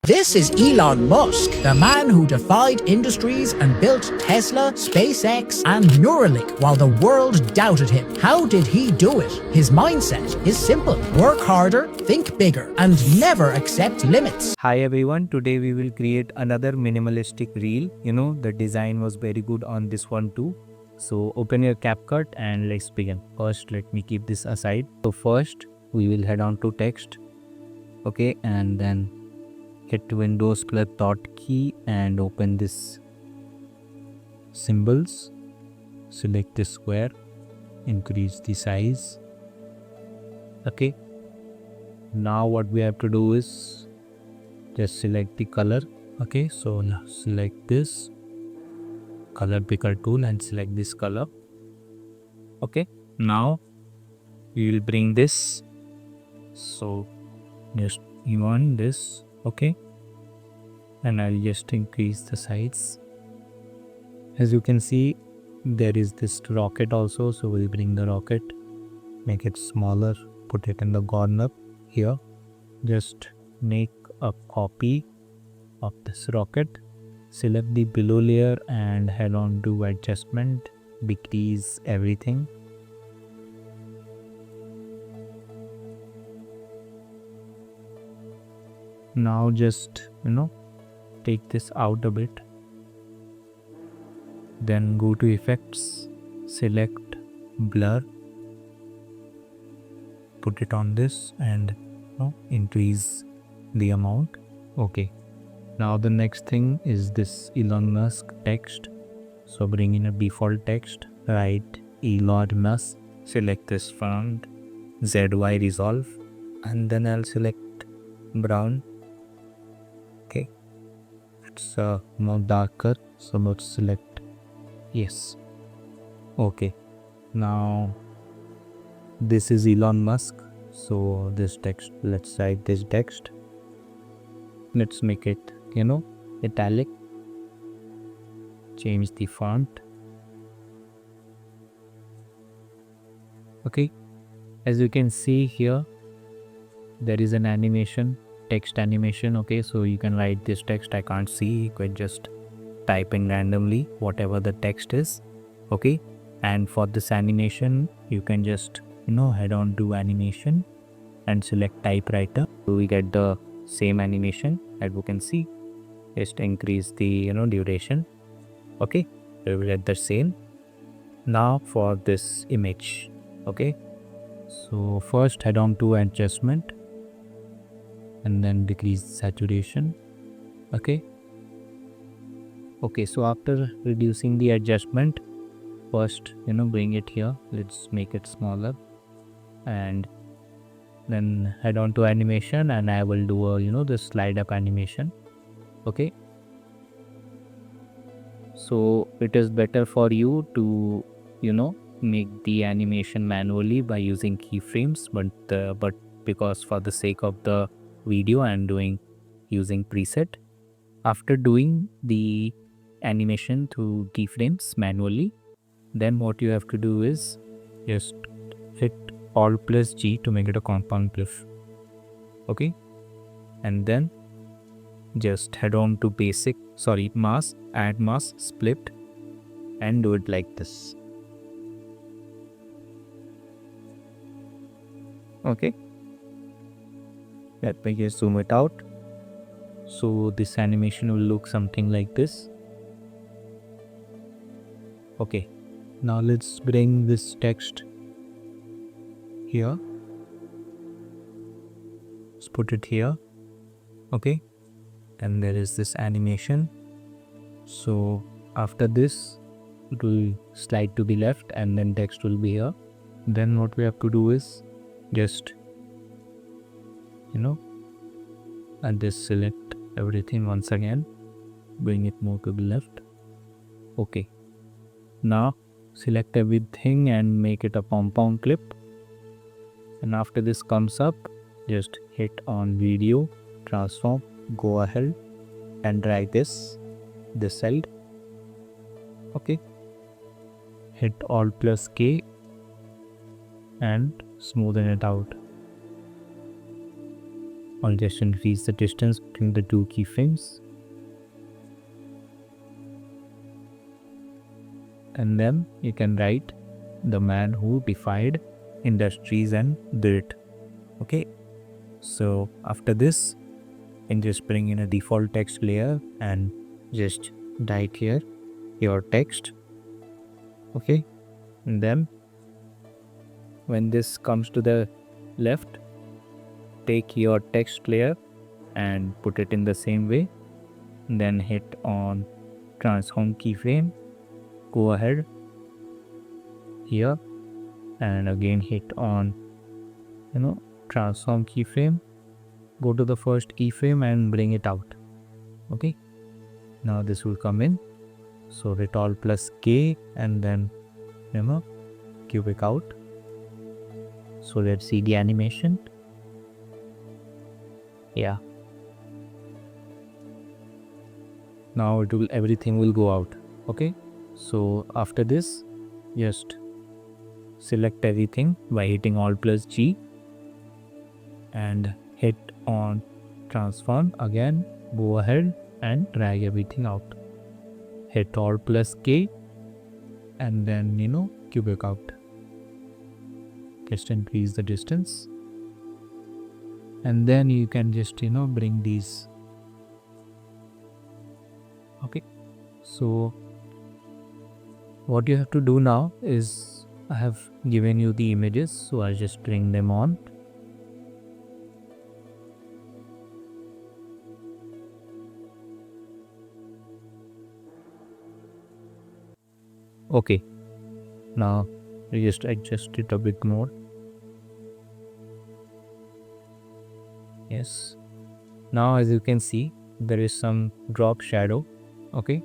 This is Elon Musk, the man who defied industries and built Tesla, SpaceX, and Neuralink while the world doubted him. How did he do it? His mindset is simple. Work harder, think bigger, and never accept limits. Hi everyone, today we will create another minimalistic reel. The design was very good on this one too. So open your CapCut and let's begin. First, let me keep this aside. So first, we will head on to text. Okay, and then hit Windows plus dot key and open this symbols. Select the square, increase the size. Okay, now what we have to do is just select the color. Okay, so now select this color picker tool and select this color. Okay, now we will bring this, so just even this. Okay, and I'll just increase the size. As you can see, there is this rocket also, so we'll bring the rocket, make it smaller, put it in the corner here. Just make a copy of this rocket, select the below layer and head on to adjustment, decrease everything. Now just take this out a bit, then go to effects, select blur, put it on this and increase the amount. Okay, now the next thing is this Elon Musk text. So bring in a default text, write Elon Musk, select this font, ZY resolve, and then I'll select brown. Okay, it's more darker, so let's select yes. Okay, now this is Elon Musk, so this text, let's write this text. Let's make it italic, change the font. Okay, as you can see here, there is an animation, text animation. Okay, so you can write this text. I can't see, you could just type in randomly whatever the text is. Okay, and for this animation you can just head on to animation and select typewriter, so we get the same animation. As you can see, just increase the duration. Okay, so we get the same. Now for this image. Okay, so first head on to adjustment and then decrease saturation. Okay, so after reducing the adjustment, first bring it here, let's make it smaller, and then head on to animation and I will do a the slide up animation. Okay, so it is better for you to make the animation manually by using keyframes, but because for the sake of the video I am using preset. After doing the animation through keyframes manually, then what you have to do is just hit Alt plus G to make it a compound glyph. Okay, and then just head on to mask, add mask, split, and do it like this. Okay, let me just zoom it out. So this animation will look something like this. Okay, now let's bring this text here, let's put it here. Okay, and there is this animation. So after this it will slide to the left and then text will be here. Then what we have to do is just and just select everything once again, bring it more to the left. Okay, now select everything and make it a compound clip, and after this comes up, just hit on video, transform, go ahead and drag this side. Okay, hit Alt plus K and smoothen it out. I'll just increase the distance between the two keyframes. And then you can write the man who defied industries and built. Okay. So after this, you can just bring in a default text layer and just write here your text. Okay. And then when this comes to the left, take your text layer and put it in the same way. Then hit on transform keyframe. Go ahead here and again hit on transform keyframe. Go to the first keyframe and bring it out. Okay. Now this will come in. So hit Alt plus K and then cubic out. So let's see the animation. Yeah. Now everything will go out. Okay. So after this, just select everything by hitting Alt plus G and hit on transform again. Go ahead and drag everything out. Hit Alt plus K and then cubic out. Just increase the distance. And then you can just bring these. Okay. So what you have to do now is I have given you the images, so I'll just bring them on. Okay. Now just adjust it a bit more. Yes. Now as you can see, there is some drop shadow. Okay.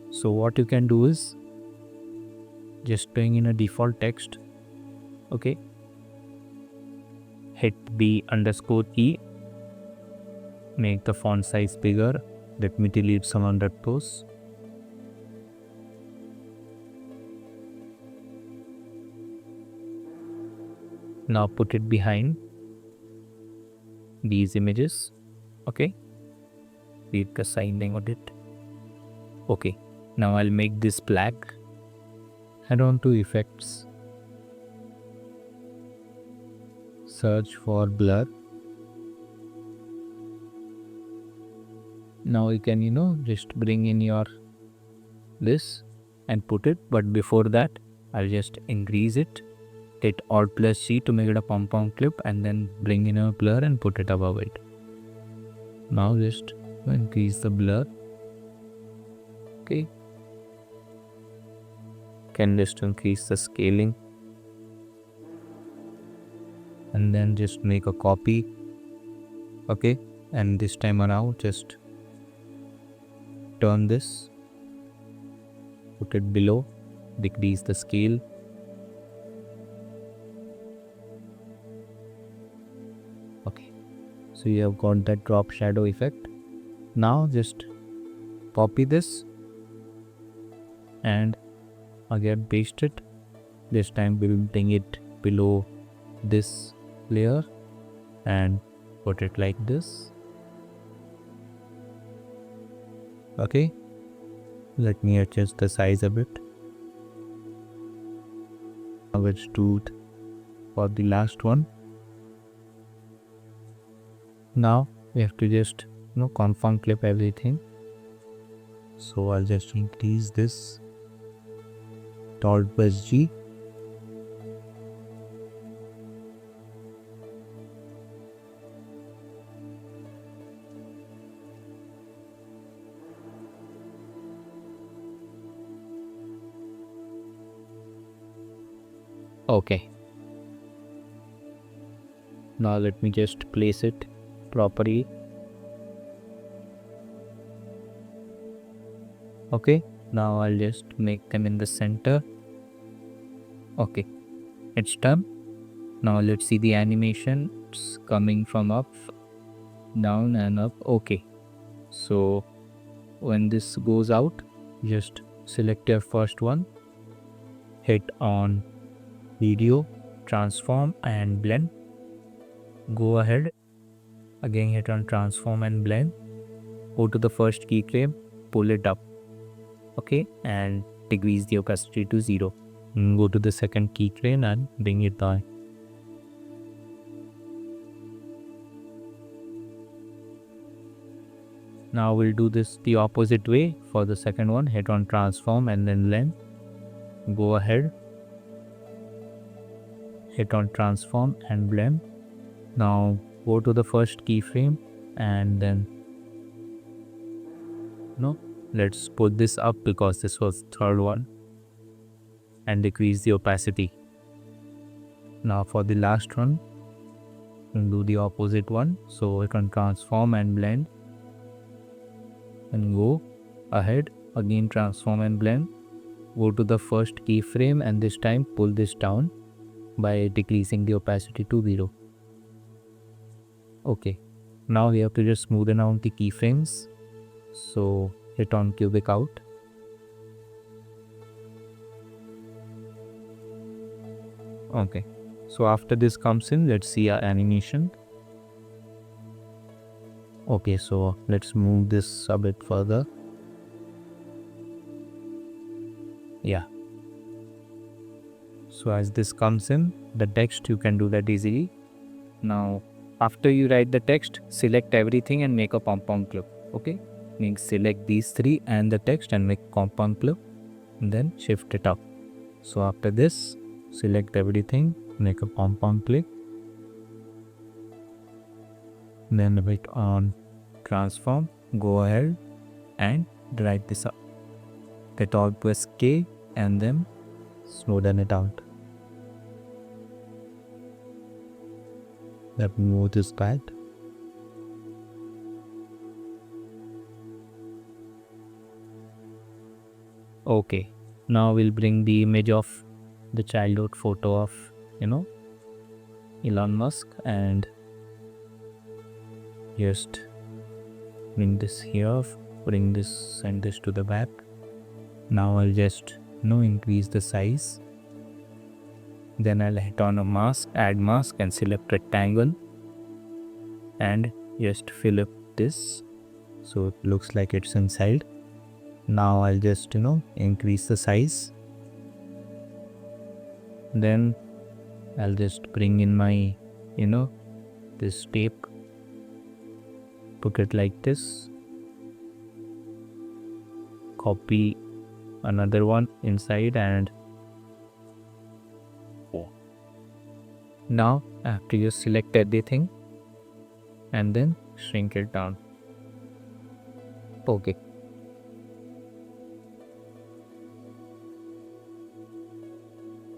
So what you can do is just bring in a default text. Okay. Hit B underscore E. Make the font size bigger. Let me delete some underscores. Now put it behind these images. Okay. Read the signing on it. Okay. Now I'll make this black. Head on to effects. Search for blur. Now you can just bring in your this and put it, but before that I'll just increase it. Hit Alt plus C to make it a pom-pom clip and then bring in a blur and put it above it. Now just increase the blur. Okay. Can just increase the scaling. And then just make a copy. Okay. And this time around just turn this. Put it below. Decrease the scale. Okay, so you have got that drop shadow effect. Now just copy this and again paste it. This time we will bring it below this layer and put it like this. Okay, let me adjust the size a bit. Now let's do it for the last one. Now we have to just confirm clip everything. So I'll just increase this. Alt plus G. Okay. Now let me just place it properly. Okay, now I'll just make them in the center. Okay, it's done. Now let's see the animation. It's coming from up, down and up. Okay, so when this goes out, just select your first one, hit on video, transform and blend. Go ahead Again hit on transform and blend. Go to the first keyframe, pull it up, okay, and decrease the opacity to 0. Go to the second keyframe and bring it down. Now we'll do this the opposite way. For the second one, hit on transform and then blend. Go ahead, hit on transform and blend. Now go to the first keyframe and then let's put this up because this was third one, and decrease the opacity. Now for the last one, we'll do the opposite one. So hit on transform and blend, and go ahead, again transform and blend. Go to the first keyframe and this time pull this down by decreasing the opacity to 0. Okay, now we have to just smoothen out the keyframes. So hit on cubic out. Okay, so after this comes in, let's see our animation. Okay, so let's move this a bit further. Yeah. So as this comes in, the text, you can do that easily. Now, after you write the text, select everything and make a compound clip. Okay, select these three and the text and make compound clip, and then shift it up. So after this, select everything, make a compound clip, then hit on transform, go ahead and drag this up. Hit Alt plus K and then smoothen it out. Let me move this back. Okay, now we'll bring the image of the childhood photo of Elon Musk, and just bring this here, bring this and this to the back. Now I'll just increase the size. Then I'll hit on a mask, add mask, and select rectangle and just fill up this so it looks like it's inside. Now I'll just increase the size. Then I'll just bring in my this tape, put it like this, copy another one inside, and now after you select everything and then shrink it down. Okay,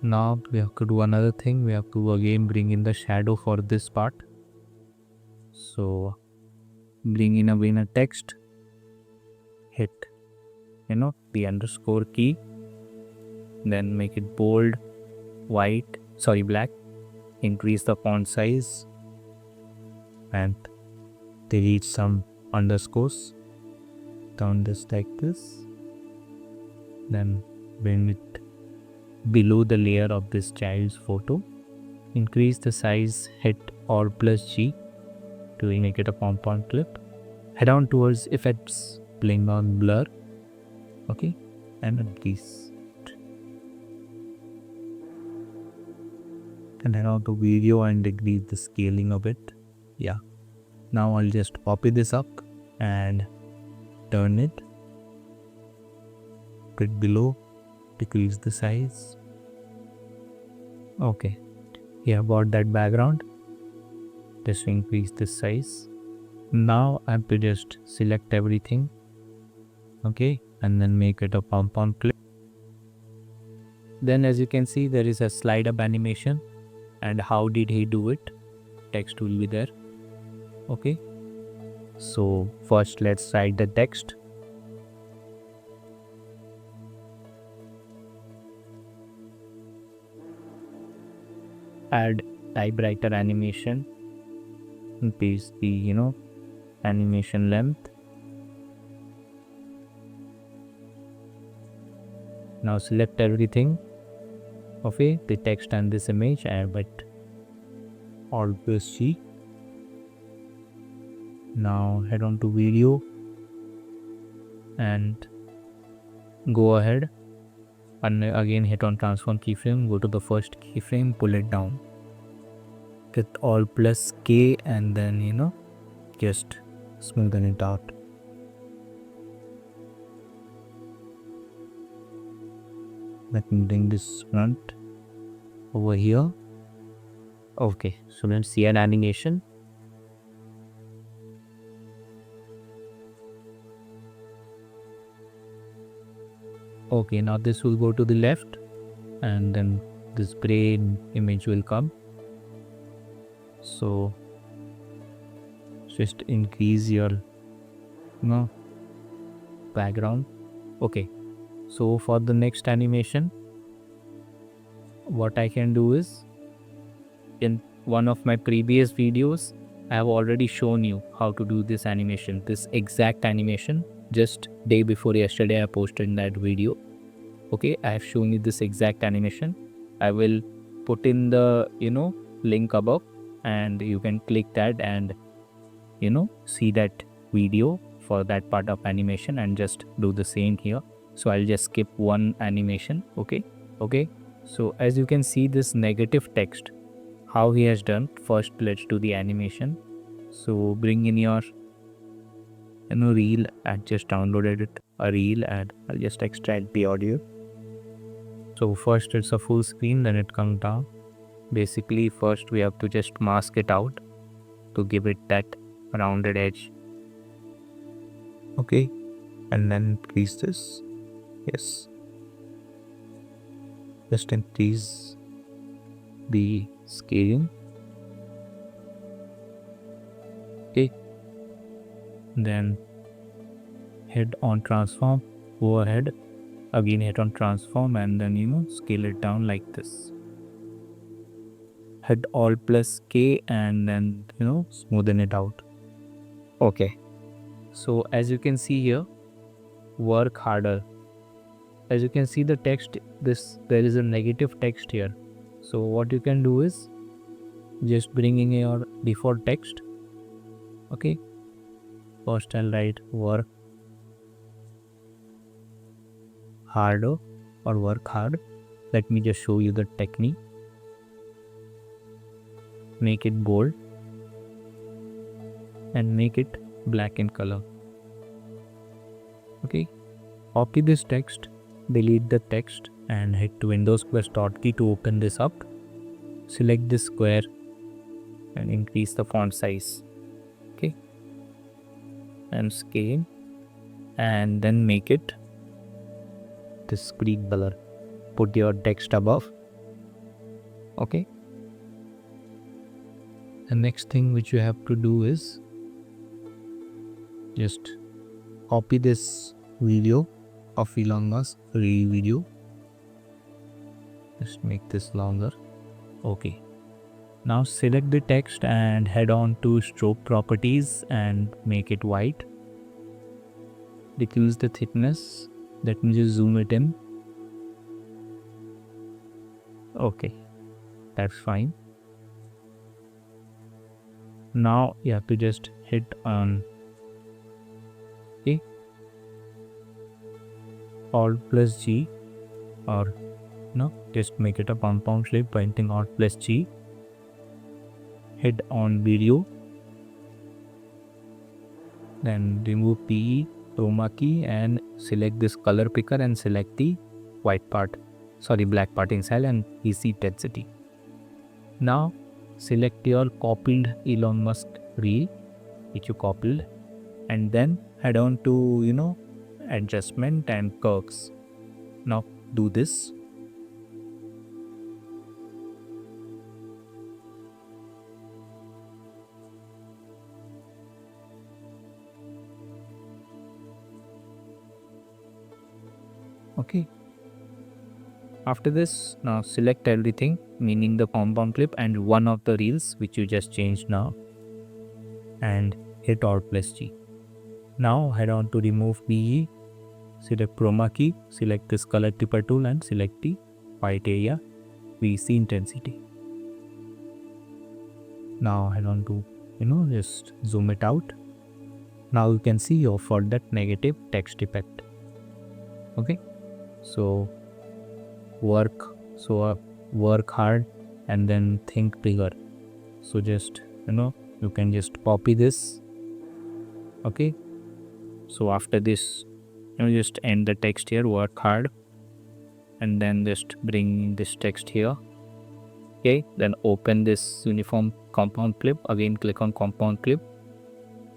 now we have to do another thing. We have to again bring in the shadow for this part. So bring in a text, hit the underscore key, then make it bold, black, increase the font size and delete some underscores, turn this like this, then bring it below the layer of this child's photo, increase the size, hit Alt plus G to make it a compound clip, head on towards effects, bring on blur, okay, and increase, and head on to video and decrease the scaling of it. Yeah, now I'll just copy this up and turn it, put it below, decrease the size. Okay, here about that background, just increase this size. Now I have to just select everything, okay, and then make it a compound clip. Then as you can see, there is a slide up animation, and how did he do it? Text will be there. Okay, so first let's write the text. Add typewriter animation, increase the animation length. Now select everything, okay, the text and this image, and but Alt plus C, Now head on to video and go ahead and again hit on transform keyframe, go to the first keyframe, pull it down with Alt plus K and then just smoothen it out. Let me bring this front over here. Okay, so let's see an animation. Okay, now this will go to the left and then this brain image will come. So just increase your background. Okay, so for the next animation, what I can do is, in one of my previous videos I have already shown you how to do this animation, this exact animation. Just day before yesterday I posted in that video. Okay, I have shown you this exact animation. I will put in the link above and you can click that and see that video for that part of animation and just do the same here. So I'll just skip one animation. Okay, so as you can see this negative text, how he has done. First let's do the animation. So bring in your reel. I just downloaded a reel and I'll just extract the audio. So first it's a full screen, then it comes down. Basically first we have to just mask it out to give it that rounded edge. Okay, and then increase this. Yes, just increase the scaling. Okay, then hit on transform, go ahead, again hit on transform and then scale it down like this. Hit Alt plus K and then smoothen it out. Okay, so as you can see here, work harder. As you can see the text, there is a negative text here. So what you can do is just bring in your default text. Okay, first I'll write work harder or work hard. Let me just show you the technique. Make it bold and make it black in color. Okay, copy this text, delete the text and hit Windows plus dot key to open this up. Select this square and increase the font size. Okay, and scale and then make it this green color. Put your text above. Okay, the next thing which you have to do is just copy this video of Elon Musk video. Just make this longer. Okay, now select the text and head on to stroke properties and make it white. Decrease the thickness. Let me just zoom it in. Okay, that's fine. Now you have to just hit on Alt plus G, or just make it a compound shape by hitting Alt plus G. Hit on video, then remove PE, chroma key and select this color picker and select the black part inside and easy intensity. Now select your copied Elon Musk reel which you copied and then head on to adjustment and curves. Now do this. Okay, after this, now select everything, meaning the compound clip and one of the reels which you just changed now, and hit Alt plus G. Now head on to remove PE, select chroma key, select this color tipper tool and select the white area, VC intensity. Now head on to just zoom it out Now you can see you got that negative text effect. Okay, so work hard and then think bigger. So just you can just copy this. Okay, so after this just end the text here, work hard, and then just bring this text here. Okay, then open this uniform compound clip, again click on compound clip,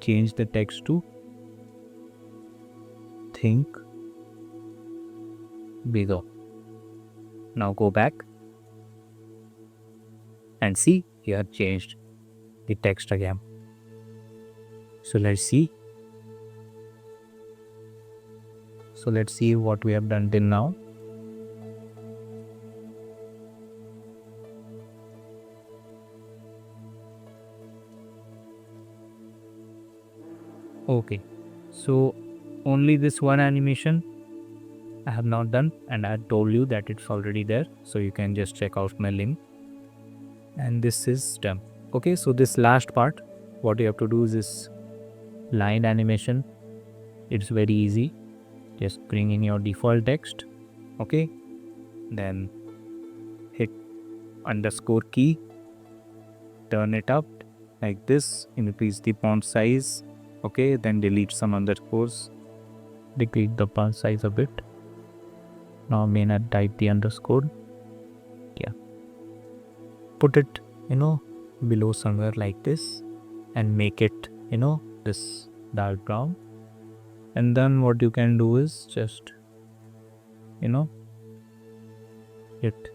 change the text to think bigger. Now go back and see here changed the text again. So let's see. So let's see what we have done till now. Okay, so only this one animation I have not done, and I told you that it's already there, so you can just check out my link, and this is done. Okay, so this last part, what you have to do is this line animation. It's very easy. Just bring in your default text. Okay, then hit underscore key, turn it up like this, increase the font size. Okay, then delete some underscores, decrease the font size a bit. Now may not type the underscore. Yeah, put it below somewhere like this, and make it this dark brown. And then what you can do is just hit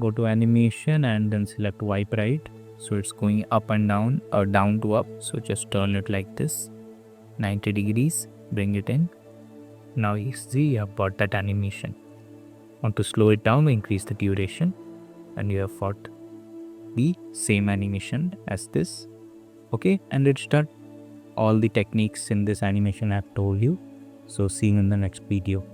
go to animation and then select wipe right, so it's going up and down or down to up. So just turn it like this 90 degrees, bring it in. Now you see you have got that animation. Want to slow it down, increase the duration, and you have got the same animation as this. Okay, and it's done. All the techniques in this animation I have told you. So see you in the next video.